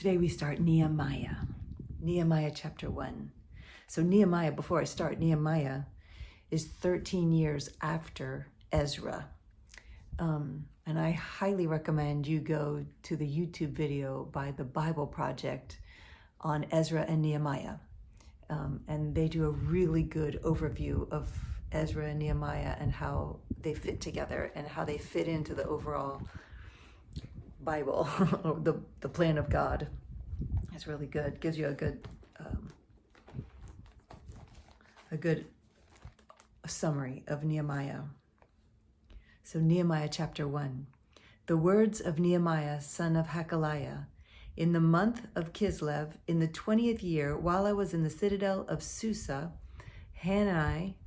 Today we start Nehemiah. Nehemiah chapter 1. So Nehemiah, before I start, Nehemiah is 13 years after Ezra. And I highly recommend you go to the YouTube video by the Bible Project on Ezra and Nehemiah. And they do a really good overview of Ezra and Nehemiah and how they fit together and how they fit into the overall Bible, the plan of God. It's really good. Gives you a good summary of Nehemiah. So Nehemiah chapter 1. The words of Nehemiah, son of Hakaliah. In the month of Kislev, in the 20th year, while I was in the citadel of Susa, Hanani,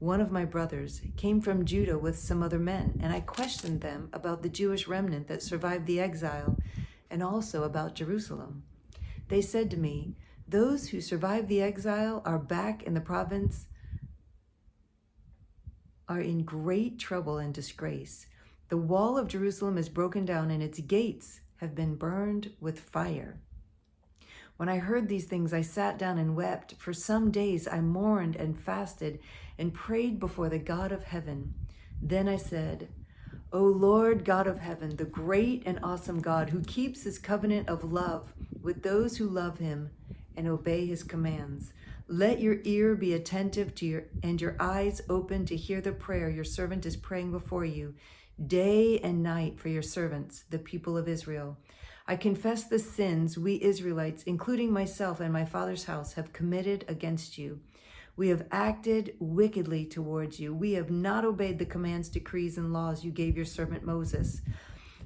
one of my brothers, came from Judah with some other men, and I questioned them about the Jewish remnant that survived the exile, and also about Jerusalem. They said to me, "Those who survived the exile are back in the province, are in great trouble and disgrace. The wall of Jerusalem is broken down, and its gates have been burned with fire." When I heard these things, I sat down and wept. For some days I mourned and fasted and prayed before the God of heaven. Then I said, "O Lord God of heaven, the great and awesome God who keeps his covenant of love with those who love him and obey his commands, let your ear be attentive to your eyes open to hear the prayer your servant is praying before you day and night for your servants, the people of Israel. I confess the sins we Israelites, including myself and my father's house, have committed against you. We have acted wickedly towards you. We have not obeyed the commands, decrees, and laws you gave your servant Moses.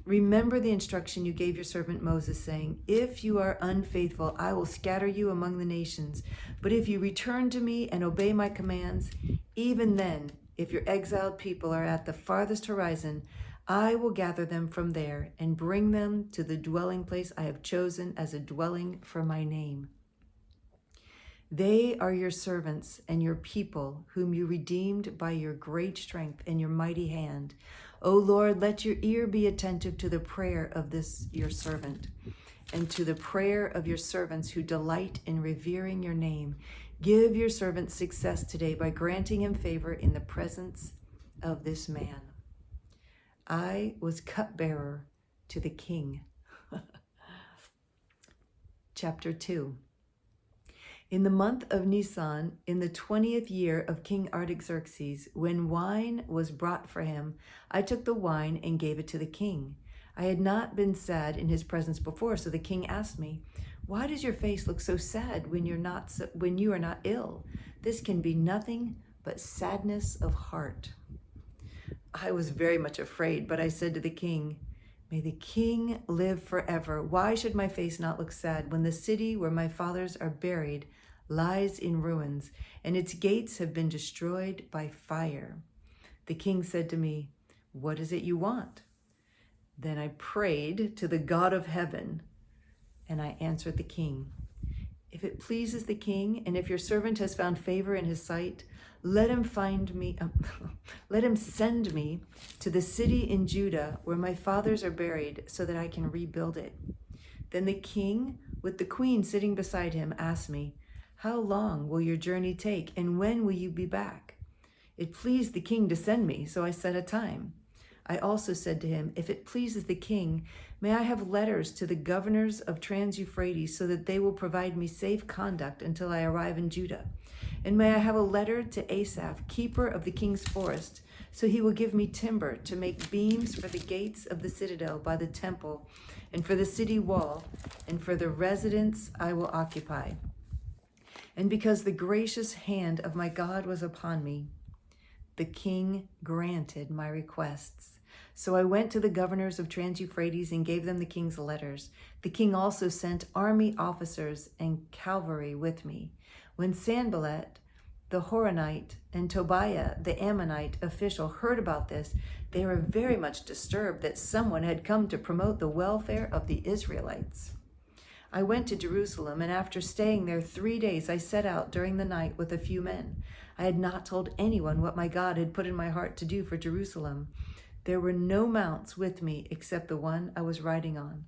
Remember the instruction you gave your servant Moses, saying, 'If you are unfaithful, I will scatter you among the nations. But if you return to me and obey my commands, even then, if your exiled people are at the farthest horizon, I will gather them from there and bring them to the dwelling place I have chosen as a dwelling for my name. They are your servants and your people, whom you redeemed by your great strength and your mighty hand. O Lord, let your ear be attentive to the prayer of this your servant, and to the prayer of your servants who delight in revering your name. Give your servant success today by granting him favor in the presence of this man." I was cupbearer to the king. Chapter 2. In the month of Nisan, in the 20th year of King Artaxerxes, when wine was brought for him, I took the wine and gave it to the king. I had not been sad in his presence before, so the king asked me, "Why does your face look so sad when you are not ill? This can be nothing but sadness of heart." I was very much afraid, but I said to the king, "May the king live forever. Why should my face not look sad when the city where my fathers are buried lies in ruins, and its gates have been destroyed by fire?" The king said to me, "What is it you want?" Then I prayed to the God of heaven, and I answered the king, "If it pleases the king, and if your servant has found favor in his sight, let him send me to the city in Judah where my fathers are buried, so that I can rebuild it." Then the king, with the queen sitting beside him, asked me, "How long will your journey take, and when will you be back?" It pleased the king to send me, so I set a time. I also said to him, "If it pleases the king, may I have letters to the governors of Trans-Euphrates, so that they will provide me safe conduct until I arrive in Judah? And may I have a letter to Asaph, keeper of the king's forest, so he will give me timber to make beams for the gates of the citadel by the temple, and for the city wall, and for the residence I will occupy." And because the gracious hand of my God was upon me, the king granted my requests. So I went to the governors of Trans-Euphrates and gave them the king's letters. The king also sent army officers and cavalry with me. When Sanballat, the Horonite, and Tobiah, the Ammonite official, heard about this, they were very much disturbed that someone had come to promote the welfare of the Israelites. I went to Jerusalem, and after staying there 3 days, I set out during the night with a few men. I had not told anyone what my God had put in my heart to do for Jerusalem. There were no mounts with me except the one I was riding on.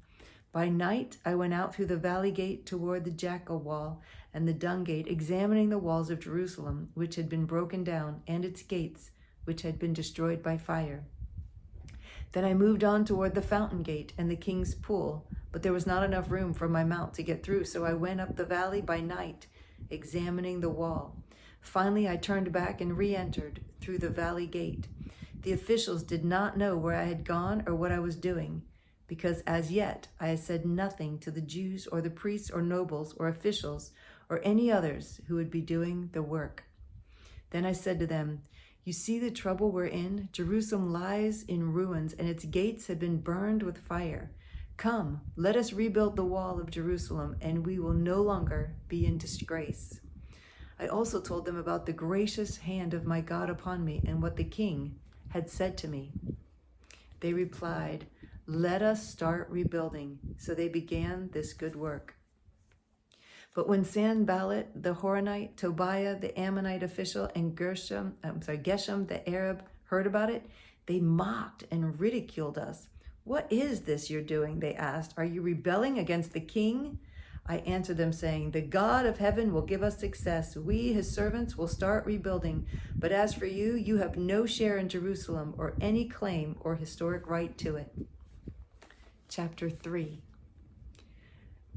By night I went out through the valley gate toward the jackal wall and the dung gate, examining the walls of Jerusalem, which had been broken down, and its gates, which had been destroyed by fire. Then I moved on toward the fountain gate and the king's pool, but there was not enough room for my mount to get through, so I went up the valley by night, examining the wall. Finally, I turned back and re-entered through the valley gate. The officials did not know where I had gone or what I was doing, because as yet I had said nothing to the Jews or the priests or nobles or officials or any others who would be doing the work. Then I said to them, "You see the trouble we're in? Jerusalem lies in ruins, and its gates have been burned with fire. Come, let us rebuild the wall of Jerusalem, and we will no longer be in disgrace." I also told them about the gracious hand of my God upon me and what the king had said to me. They replied, "Let us start rebuilding." So they began this good work. But when Sanballat the Horonite, Tobiah the Ammonite official, and Geshem the Arab heard about it, they mocked and ridiculed us. "What is this you're doing?" they asked. "Are you rebelling against the king?" I answered them, saying, "The God of heaven will give us success. We, his servants, will start rebuilding. But as for you, you have no share in Jerusalem or any claim or historic right to it." Chapter 3.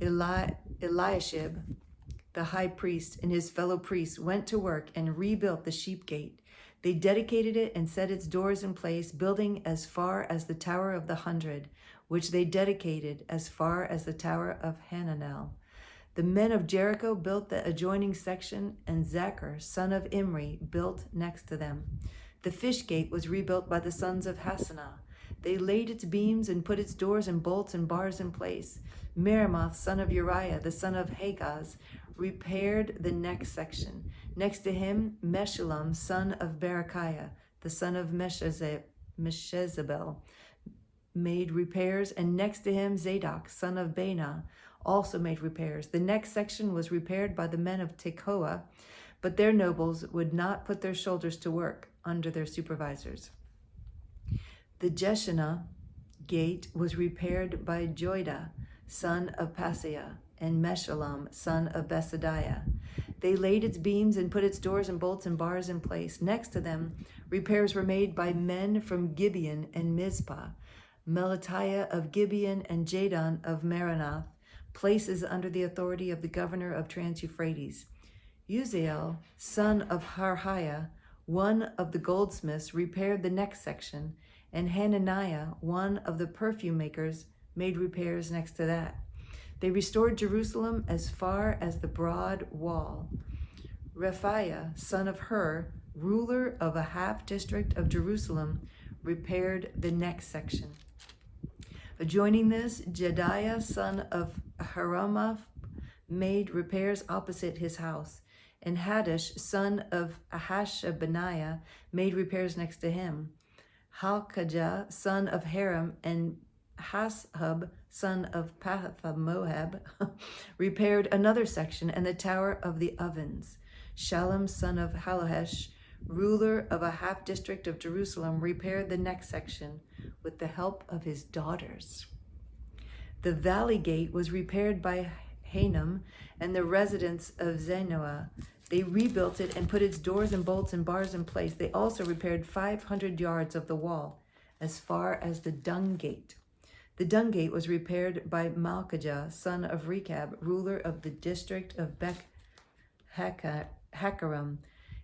Eliashib, the high priest, and his fellow priests went to work and rebuilt the sheep gate. They dedicated it and set its doors in place, building as far as the Tower of the 100, which they dedicated as far as the Tower of Hananel. The men of Jericho built the adjoining section, and Zachar, son of Imri, built next to them. The fish gate was rebuilt by the sons of Hassanah. They laid its beams and put its doors and bolts and bars in place. Meremoth, son of Uriah, the son of Hagaz, repaired the next section. Next to him, Meshullam, son of Berechiah, the son of Meshezabel, made repairs, and next to him, Zadok, son of Baana, also made repairs. The next section was repaired by the men of Tekoa, but their nobles would not put their shoulders to work under their supervisors. The Jeshanah gate was repaired by Joiada, son of Paseah, and Meshullam, son of Besadiah. They laid its beams and put its doors and bolts and bars in place. Next to them, repairs were made by men from Gibeon and Mizpah, Melatiah of Gibeon and Jadon of Meronoth, places under the authority of the governor of Trans-Euphrates. Uziel, son of Harhiah, one of the goldsmiths, repaired the next section, and Hananiah, one of the perfume makers, made repairs next to that. They restored Jerusalem as far as the broad wall. Rephaiah, son of Hur, ruler of a half-district of Jerusalem, repaired the next section. Adjoining this, Jediah, son of Haramath, made repairs opposite his house, and Haddish, son of Hashabaniah, made repairs next to him. Halkajah, son of Haram, and Hashub, son of Pathamoab, repaired another section and the Tower of the Ovens. Shallum, son of Halohesh, ruler of a half-district of Jerusalem, repaired the next section with the help of his daughters. The valley gate was repaired by Hanum and the residents of Zanoah. They rebuilt it and put its doors and bolts and bars in place. They also repaired 500 yards of the wall as far as the dung gate. The dung gate was repaired by Malchijah, son of Rechab, ruler of the district of Beth-Hakaram.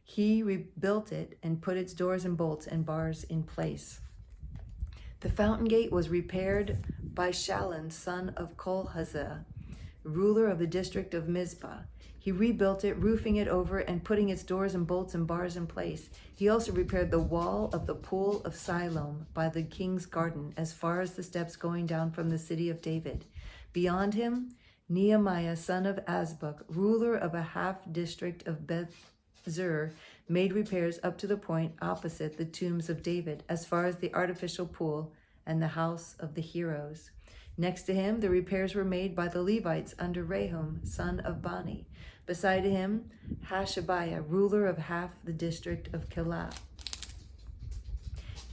He rebuilt it and put its doors and bolts and bars in place. The fountain gate was repaired by Shallun, son of Kolhazah, ruler of the district of Mizpah. He rebuilt it, roofing it over and putting its doors and bolts and bars in place. He also repaired the wall of the pool of Siloam by the king's garden, as far as the steps going down from the city of David. Beyond him, Nehemiah, son of Azbuk, ruler of a half-district of Beth-zur, made repairs up to the point opposite the tombs of David, as far as the artificial pool and the house of the heroes. Next to him, the repairs were made by the Levites under Rehum, son of Bani. Beside him, Hashabiah, ruler of half the district of Keilah,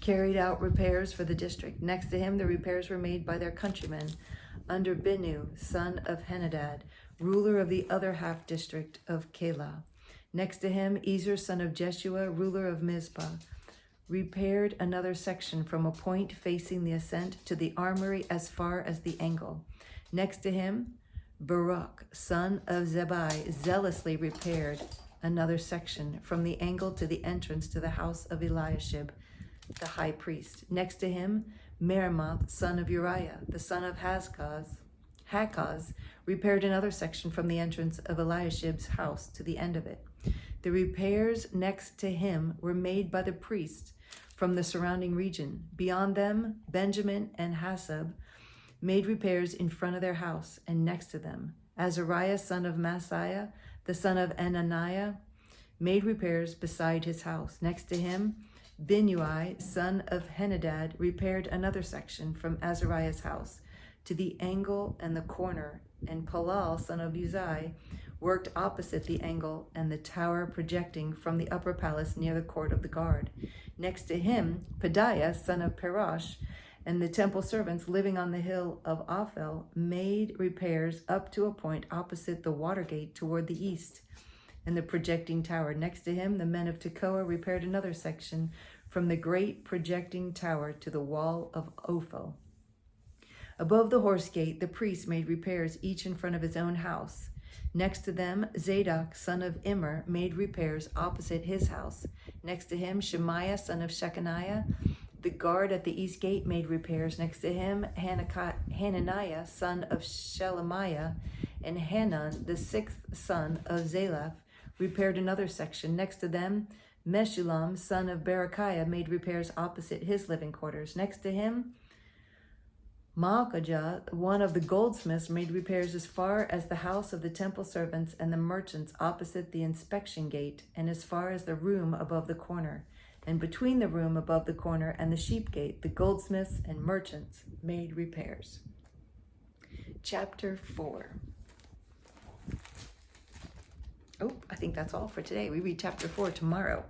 carried out repairs for the district. Next to him, the repairs were made by their countrymen under Binu, son of Henadad, ruler of the other half district of Keilah. Next to him, Ezer, son of Jeshua, ruler of Mizpah, repaired another section from a point facing the ascent to the armory as far as the angle. Next to him, Baruch, son of Zebai, zealously repaired another section from the angle to the entrance to the house of Eliashib, the high priest. Next to him, Meremoth, son of Uriah, the son of Hakaz, repaired another section from the entrance of Eliashib's house to the end of it. The repairs next to him were made by the priests from the surrounding region. Beyond them, Benjamin and Hasab made repairs in front of their house, and next to them, Azariah, son of Maaseiah, the son of Ananiah, made repairs beside his house. Next to him, Binnui, son of Henadad, repaired another section from Azariah's house to the angle and the corner, and Palal, son of Uzai, worked opposite the angle and the tower projecting from the upper palace near the court of the guard. Next to him, Pedaiah, son of Parosh, and the temple servants living on the hill of Ophel made repairs up to a point opposite the water gate toward the east and the projecting tower. Next to him, the men of Tekoa repaired another section from the great projecting tower to the wall of Ophel. Above the horse gate, the priests made repairs each in front of his own house. Next to them, Zadok, son of Immer, made repairs opposite his house. Next to him, Shemaiah, son of Shechaniah, the guard at the east gate, made repairs. Next to him, Hananiah, son of Shelemiah, and Hanan, the sixth son of Zalaph, repaired another section. Next to them, Meshullam, son of Berechiah, made repairs opposite his living quarters. Next to him, Malchijah, one of the goldsmiths, made repairs as far as the house of the temple servants and the merchants opposite the inspection gate, and as far as the room above the corner. And between the room above the corner and the sheep gate, the goldsmiths and merchants made repairs. Chapter 4. Oh, I think that's all for today. We read chapter 4 tomorrow.